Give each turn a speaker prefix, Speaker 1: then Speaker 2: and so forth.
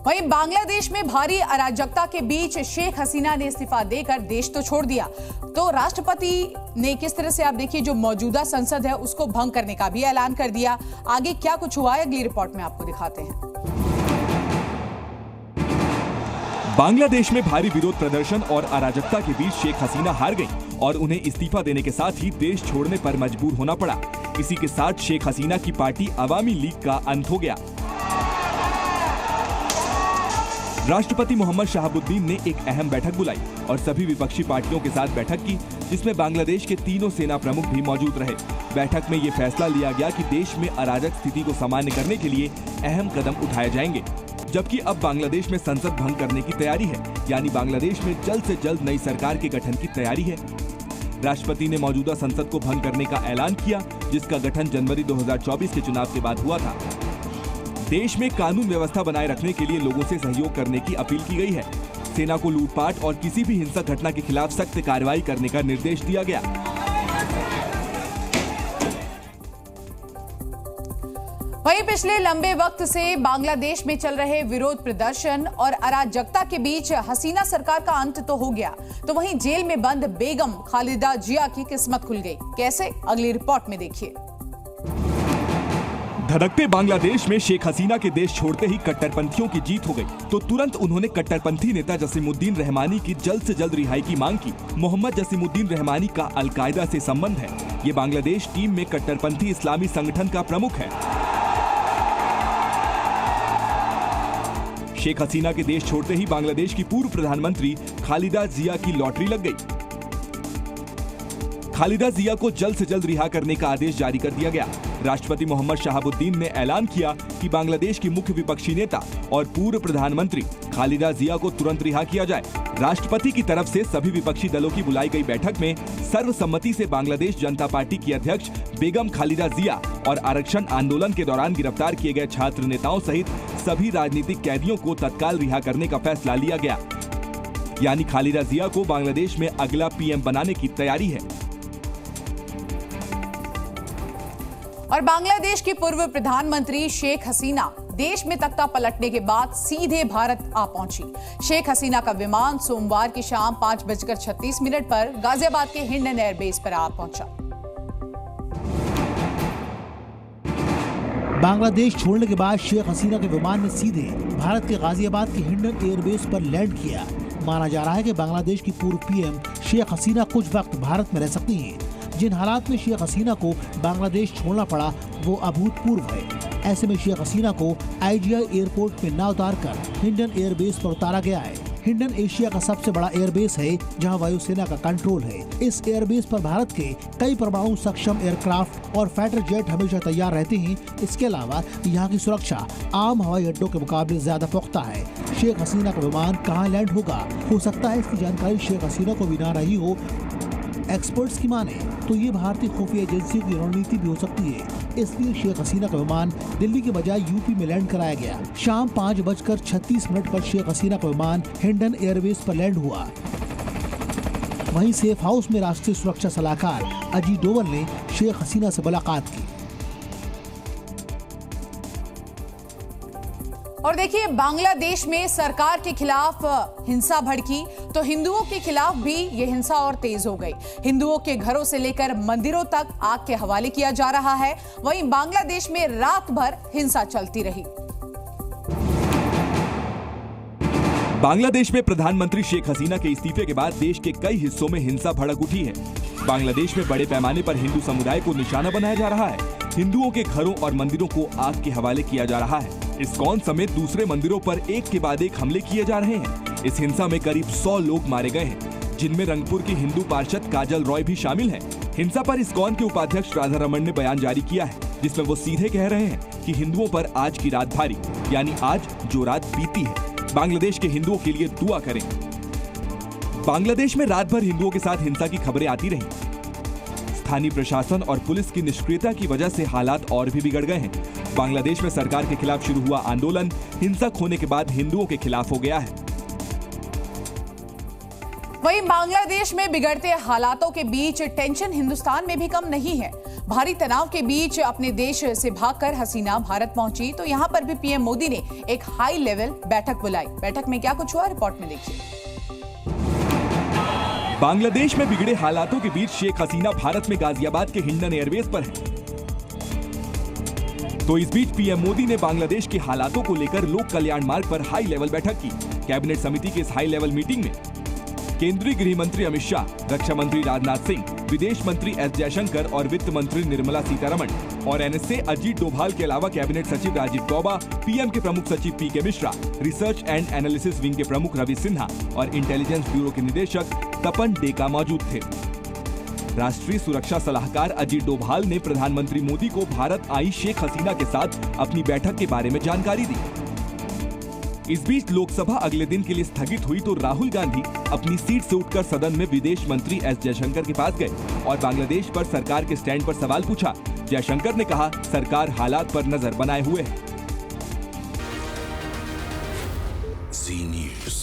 Speaker 1: वहीं बांग्लादेश में भारी अराजकता के बीच शेख हसीना ने इस्तीफा देकर देश तो छोड़ दिया, तो राष्ट्रपति ने किस तरह से आप देखिए जो मौजूदा संसद है उसको भंग करने का भी ऐलान कर दिया। आगे क्या कुछ हुआ है अगली रिपोर्ट में आपको दिखाते हैं।
Speaker 2: बांग्लादेश में भारी विरोध प्रदर्शन और अराजकता के बीच शेख हसीना हार गईं और उन्हें इस्तीफा देने के साथ ही देश छोड़ने पर मजबूर होना पड़ा। इसी के साथ शेख हसीना की पार्टी अवामी लीग का अंत हो गया। राष्ट्रपति मोहम्मद शहाबुद्दीन ने एक अहम बैठक बुलाई और सभी विपक्षी पार्टियों के साथ बैठक की, जिसमें बांग्लादेश के तीनों सेना प्रमुख भी मौजूद रहे। बैठक में ये फैसला लिया गया कि देश में अराजक स्थिति को सामान्य करने के लिए अहम कदम उठाए जाएंगे, जबकि अब बांग्लादेश में संसद भंग करने की तैयारी है, यानी बांग्लादेश में जल्द से जल्द नई सरकार के गठन की तैयारी है। राष्ट्रपति ने मौजूदा संसद को भंग करने का ऐलान किया, जिसका गठन जनवरी 2024 के चुनाव के बाद हुआ था। देश में कानून व्यवस्था बनाए रखने के लिए लोगों से सहयोग करने की अपील की गई है। सेना को लूटपाट और किसी भी हिंसक घटना के खिलाफ सख्त कार्रवाई करने का निर्देश दिया गया।
Speaker 1: वहीं पिछले लंबे वक्त से बांग्लादेश में चल रहे विरोध प्रदर्शन और अराजकता के बीच हसीना सरकार का अंत तो हो गया, तो वहीं जेल में बंद बेगम खालिदा जिया की किस्मत खुल गई। कैसे, अगली रिपोर्ट में देखिए।
Speaker 2: धड़कते बांग्लादेश में शेख हसीना के देश छोड़ते ही कट्टरपंथियों की जीत हो गई, तो तुरंत उन्होंने कट्टरपंथी नेता जसीमुद्दीन रहमानी की जल्द से जल्द रिहाई की मांग की। मोहम्मद जसीमुद्दीन रहमानी का अल-कायदा से संबंध है। ये बांग्लादेश टीम में कट्टरपंथी इस्लामी संगठन का प्रमुख है। शेख हसीना के देश छोड़ते ही बांग्लादेश की पूर्व प्रधानमंत्री खालिदा जिया की लॉटरी लग गई। खालिदा जिया को जल्द से जल्द रिहा करने का आदेश जारी कर दिया गया। राष्ट्रपति मोहम्मद शहाबुद्दीन ने ऐलान किया कि बांग्लादेश की मुख्य विपक्षी नेता और पूर्व प्रधानमंत्री खालिदा जिया को तुरंत रिहा किया जाए। राष्ट्रपति की तरफ से सभी विपक्षी दलों की बुलाई गई बैठक में सर्वसम्मति से बांग्लादेश जनता पार्टी की अध्यक्ष बेगम खालिदा जिया और आरक्षण आंदोलन के दौरान गिरफ्तार किए गए छात्र नेताओं सहित सभी राजनीतिक कैदियों को तत्काल रिहा करने का फैसला लिया गया। यानी खालिदा जिया को बांग्लादेश में अगला पीएम बनाने की तैयारी है।
Speaker 1: और बांग्लादेश की पूर्व प्रधानमंत्री शेख हसीना देश में तख्ता पलटने के बाद सीधे भारत आ पहुंची। शेख हसीना का विमान सोमवार की शाम 5:36 पर गाजियाबाद के हिंडन एयरबेस पर आ पहुंचा।
Speaker 3: बांग्लादेश छोड़ने के बाद शेख हसीना के विमान ने सीधे भारत के गाजियाबाद के हिंडन एयरबेस पर लैंड किया। माना जा रहा है कि बांग्लादेश की पूर्व पीएम शेख हसीना कुछ वक्त भारत में रह सकती हैं। जिन हालात में शेख हसीना को बांग्लादेश छोड़ना पड़ा वो अभूतपूर्व है। ऐसे में शेख हसीना को आईजीआई एयरपोर्ट में न उतारकर हिंडन एयरबेस पर उतारा गया है। हिंडन एशिया का सबसे बड़ा एयरबेस है, जहां वायुसेना का कंट्रोल है। इस एयरबेस पर भारत के कई परमाणु सक्षम एयरक्राफ्ट और फाइटर जेट हमेशा तैयार रहते हैं। इसके अलावा यहाँ की सुरक्षा आम हवाई अड्डों के मुकाबले ज्यादा पुख्ता है। शेख हसीना का विमान कहाँ लैंड होगा, हो सकता है इसकी जानकारी शेख हसीना को भी ना रही हो। एक्सपर्ट्स की माने तो ये भारतीय खुफिया एजेंसियों की रणनीति भी हो सकती है। इसलिए शेख हसीना का विमान दिल्ली के बजाय यूपी में लैंड कराया गया। शाम 5:36 पर शेख हसीना का विमान हिंडन एयरबेस पर लैंड हुआ। वहीं सेफ हाउस में राष्ट्रीय सुरक्षा सलाहकार अजीत डोवल ने शेख हसीना से मुलाकात की।
Speaker 1: और देखिए, बांग्लादेश में सरकार के खिलाफ हिंसा भड़की तो हिंदुओं के खिलाफ भी ये हिंसा और तेज हो गई। हिंदुओं के घरों से लेकर मंदिरों तक आग के हवाले किया जा रहा है। वहीं बांग्लादेश में रात भर हिंसा चलती रही।
Speaker 2: बांग्लादेश में प्रधानमंत्री शेख हसीना के इस्तीफे के बाद देश के कई हिस्सों में हिंसा भड़क उठी है। बांग्लादेश में बड़े पैमाने पर हिंदू समुदाय को निशाना बनाया जा रहा है। हिंदुओं के घरों और मंदिरों को आग के हवाले किया जा रहा है। इस्कॉन समेत दूसरे मंदिरों पर एक के बाद एक हमले किए जा रहे हैं। इस हिंसा में करीब 100 लोग मारे गए हैं, जिनमें रंगपुर की हिंदू पार्षद काजल रॉय भी शामिल है। हिंसा पर इस्कॉन के उपाध्यक्ष राधा रमन ने बयान जारी किया है, जिसमें वो सीधे कह रहे हैं कि हिंदुओं पर आज की रात भारी, यानी आज जो रात बीती है, बांग्लादेश के हिंदुओं के लिए दुआ करें। बांग्लादेश में रात भर हिंदुओं के साथ हिंसा की खबरें आती रही। स्थानीय प्रशासन और पुलिस की निष्क्रियता की वजह से हालात और भी बिगड़ गए हैं। बांग्लादेश में सरकार के खिलाफ शुरू हुआ आंदोलन हिंसक होने के बाद हिंदुओं के खिलाफ हो गया है।
Speaker 1: वहीं बांग्लादेश में बिगड़ते हालातों के बीच टेंशन हिंदुस्तान में भी कम नहीं है। भारी तनाव के बीच अपने देश से भागकर हसीना भारत पहुंची तो यहां पर भी पीएम मोदी ने एक हाई लेवल बैठक बुलाई। बैठक में क्या कुछ हुआ, रिपोर्ट में देखिए।
Speaker 2: बांग्लादेश में बिगड़े हालातों के बीच शेख हसीना भारत में गाजियाबाद के हिंडन एयरबेस पर हैं। तो इस बीच पीएम मोदी ने बांग्लादेश के हालातों को लेकर लोक कल्याण मार्ग पर हाई लेवल बैठक की। कैबिनेट समिति की इस हाई लेवल मीटिंग में केंद्रीय गृह मंत्री अमित शाह, रक्षा मंत्री राजनाथ सिंह, विदेश मंत्री एस जयशंकर और वित्त मंत्री निर्मला सीतारमण और एनएसए अजीत डोभाल के अलावा कैबिनेट सचिव राजीव गौबा, पीएम के प्रमुख सचिव P K Mishra, research and analysis wing के प्रमुख रवि सिन्हा और इंटेलिजेंस ब्यूरो के निदेशक तपन डेका मौजूद थे। राष्ट्रीय सुरक्षा सलाहकार अजीत डोभाल ने प्रधानमंत्री मोदी को भारत आई शेख हसीना के साथ अपनी बैठक के बारे में जानकारी दी। इस बीच लोकसभा अगले दिन के लिए स्थगित हुई तो राहुल गांधी अपनी सीट से उठकर सदन में विदेश मंत्री एस जयशंकर के पास गए और बांग्लादेश पर सरकार के स्टैंड पर सवाल पूछा। जयशंकर ने कहा, सरकार हालात पर नजर बनाए हुए है।
Speaker 4: जी न्यूज़।